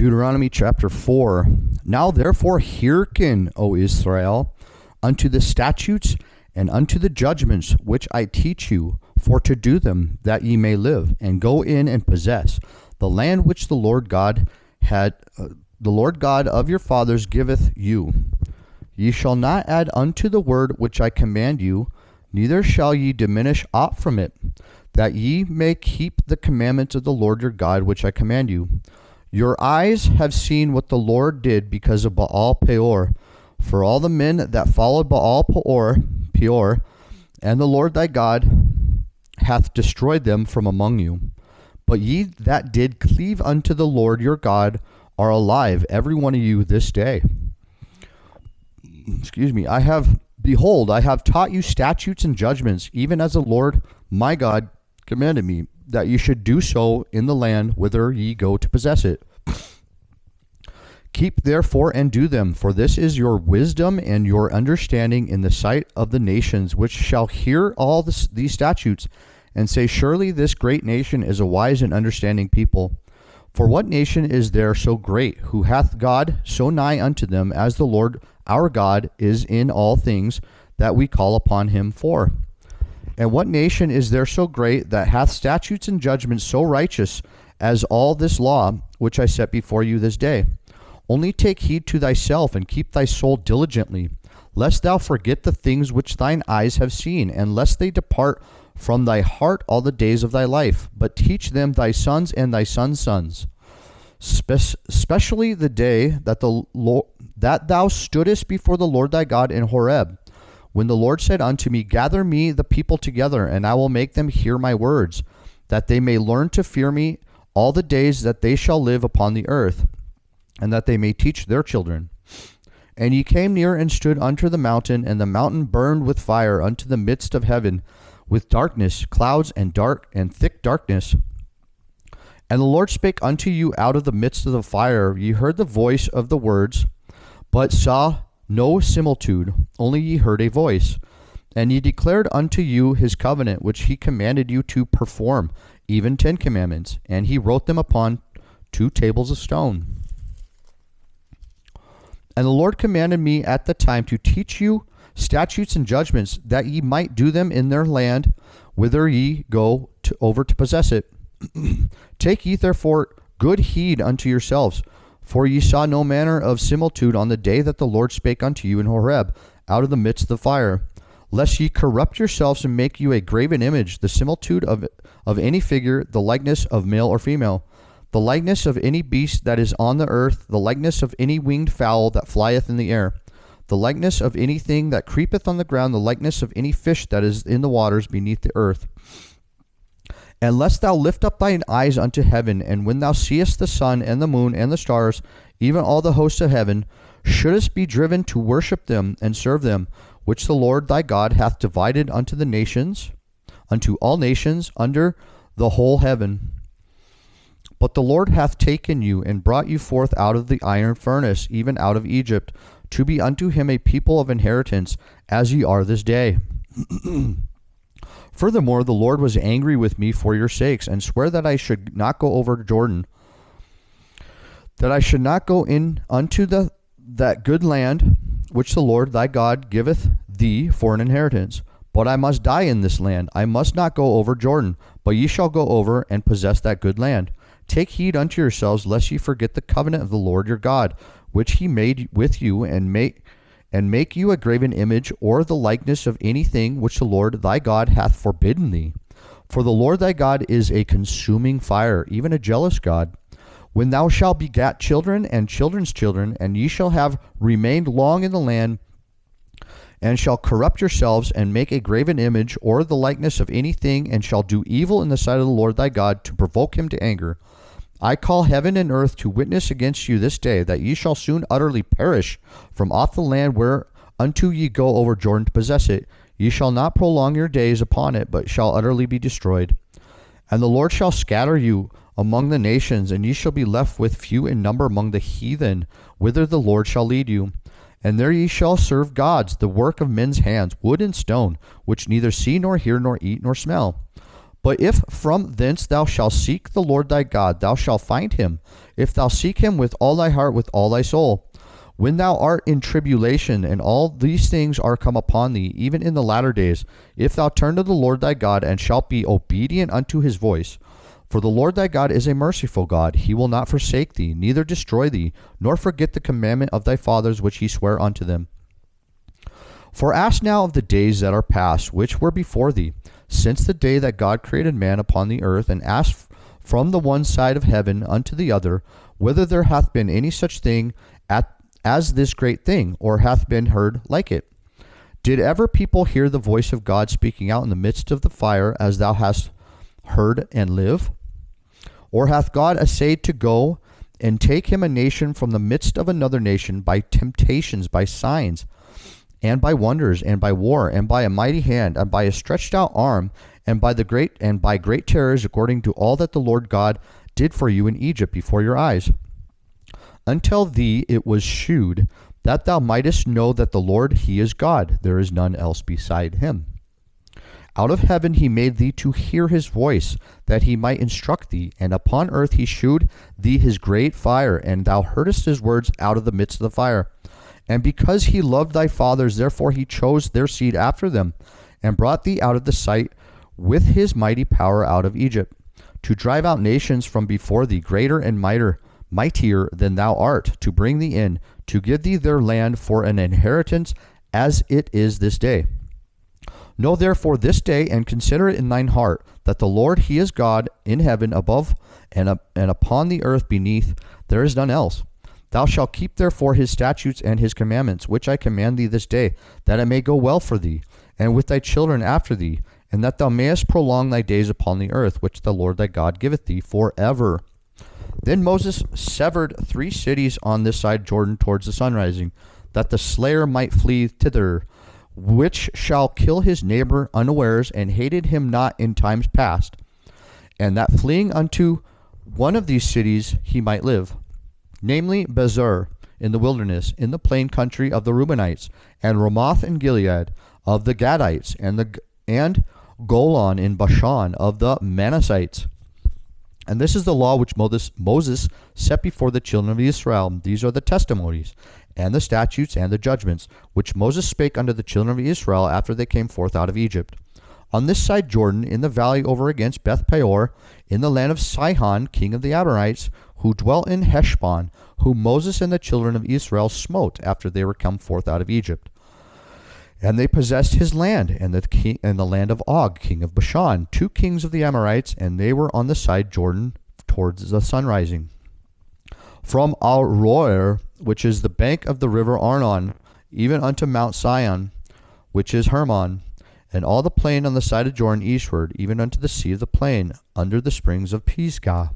Deuteronomy chapter 4. Now therefore hearken, O Israel, unto the statutes and unto the judgments which I teach you, for to do them, that ye may live, and go in and possess the land which the Lord God of your fathers giveth you. Ye shall not add unto the word which I command you, neither shall ye diminish aught from it, that ye may keep the commandments of the Lord your God which I command you. Your eyes have seen what the Lord did because of Baalpeor. For all the men that followed Baalpeor, and the Lord thy God hath destroyed them from among you. But ye that did cleave unto the Lord your God are alive, every one of you this day. Behold, I have taught you statutes and judgments, even as the Lord my God commanded me, that ye should do so in the land whither ye go to possess it. Keep therefore and do them, for this is your wisdom and your understanding in the sight of the nations, which shall hear all these statutes, and say, surely this great nation is a wise and understanding people. For what nation is there so great, who hath God so nigh unto them, as the Lord our God is in all things that we call upon him for? And what nation is there so great, that hath statutes and judgments so righteous as all this law which I set before you this day? Only take heed to thyself, and keep thy soul diligently, lest thou forget the things which thine eyes have seen, and lest they depart from thy heart all the days of thy life. But teach them thy sons and thy sons' sons, especially the day that thou stoodest before the Lord thy God in Horeb, when the Lord said unto me, gather me the people together, and I will make them hear my words, that they may learn to fear me all the days that they shall live upon the earth, and that they may teach their children. And ye came near and stood unto the mountain, and the mountain burned with fire unto the midst of heaven, with darkness, clouds, and thick darkness. And the Lord spake unto you out of the midst of the fire. Ye heard the voice of the words, but saw no similitude, only ye heard a voice. And he declared unto you his covenant, which he commanded you to perform, even 10 commandments. And he wrote them upon 2 tables of stone. And the Lord commanded me at the time to teach you statutes and judgments, that ye might do them in their land, whither ye go over to possess it. Take ye therefore good heed unto yourselves, for ye saw no manner of similitude on the day that the Lord spake unto you in Horeb, out of the midst of the fire, lest ye corrupt yourselves and make you a graven image, the similitude of any figure, the likeness of male or female, the likeness of any beast that is on the earth, the likeness of any winged fowl that flieth in the air, the likeness of anything that creepeth on the ground, the likeness of any fish that is in the waters beneath the earth. And lest thou lift up thine eyes unto heaven, and when thou seest the sun and the moon and the stars, even all the hosts of heaven, shouldest be driven to worship them and serve them, which the Lord thy God hath divided unto the nations, unto all nations under the whole heaven. But the Lord hath taken you and brought you forth out of the iron furnace, even out of Egypt, to be unto him a people of inheritance, as ye are this day. Furthermore, the Lord was angry with me for your sakes, and sware that I should not go over Jordan, that I should not go in unto that good land which the Lord thy God giveth thee for an inheritance. But I must die in this land. I must not go over Jordan, but ye shall go over and possess that good land. Take heed unto yourselves, lest ye forget the covenant of the Lord your God, which he made with you, and make you a graven image, or the likeness of anything which the Lord thy God hath forbidden thee. For the Lord thy God is a consuming fire, even a jealous God. When thou shalt begat children and children's children, and ye shall have remained long in the land, and shall corrupt yourselves, and make a graven image, or the likeness of anything, and shall do evil in the sight of the Lord thy God, to provoke him to anger, I call heaven and earth to witness against you this day, that ye shall soon utterly perish from off the land whereunto ye go over Jordan to possess it. Ye shall not prolong your days upon it, but shall utterly be destroyed. And the Lord shall scatter you among the nations, and ye shall be left with few in number among the heathen, whither the Lord shall lead you. And there ye shall serve gods, the work of men's hands, wood and stone, which neither see nor hear nor eat nor smell. But if from thence thou shalt seek the Lord thy God, thou shalt find him, if thou seek him with all thy heart, with all thy soul. When thou art in tribulation, and all these things are come upon thee, even in the latter days, if thou turn to the Lord thy God, and shalt be obedient unto his voice. For the Lord thy God is a merciful God. He will not forsake thee, neither destroy thee, nor forget the commandment of thy fathers which he sware unto them. For ask now of the days that are past, which were before thee, since the day that God created man upon the earth, and ask from the one side of heaven unto the other, whether there hath been any such thing as this great thing, or hath been heard like it. Did ever people hear the voice of God speaking out in the midst of the fire, as thou hast heard, and live? Or hath God essayed to go and take him a nation from the midst of another nation by temptations, by signs, and by wonders, and by war, and by a mighty hand, and by a stretched out arm, and by great terrors, according to all that the Lord God did for you in Egypt before your eyes? Until thee it was shewed, that thou mightest know that the Lord he is God, there is none else beside him. Out of heaven he made thee to hear his voice, that he might instruct thee, and upon earth he shewed thee his great fire, and thou heardest his words out of the midst of the fire. And because he loved thy fathers, therefore he chose their seed after them, and brought thee out of the sight with his mighty power out of Egypt, to drive out nations from before thee, greater and mightier than thou art, to bring thee in, to give thee their land for an inheritance, as it is this day. Know therefore this day, and consider it in thine heart, that the Lord he is God in heaven above, and upon the earth beneath, there is none else. Thou shalt keep therefore his statutes and his commandments, which I command thee this day, that it may go well for thee, and with thy children after thee, and that thou mayest prolong thy days upon the earth, which the Lord thy God giveth thee forever. Then Moses severed 3 cities on this side Jordan towards the sunrising, that the slayer might flee thither, which shall kill his neighbor unawares, and hated him not in times past, and that fleeing unto one of these cities he might live, namely Bezer in the wilderness, in the plain country of the Reubenites, and Ramoth in Gilead of the Gadites, and Golan in Bashan of the Manassites. And this is the law which Moses set before the children of Israel. These are the testimonies, and the statutes, and the judgments, which Moses spake unto the children of Israel after they came forth out of Egypt. On this side Jordan, in the valley over against Baalpeor, in the land of Sihon, king of the Amorites, who dwelt in Heshbon, whom Moses and the children of Israel smote after they were come forth out of Egypt. And they possessed his land, and the land of Og, king of Bashan, 2 kings of the Amorites, and they were on the side Jordan towards the sunrising. From Aroer, which is the bank of the river Arnon, even unto Mount Sion, which is Hermon, and all the plain on the side of Jordan eastward, even unto the sea of the plain, under the springs of Pisgah.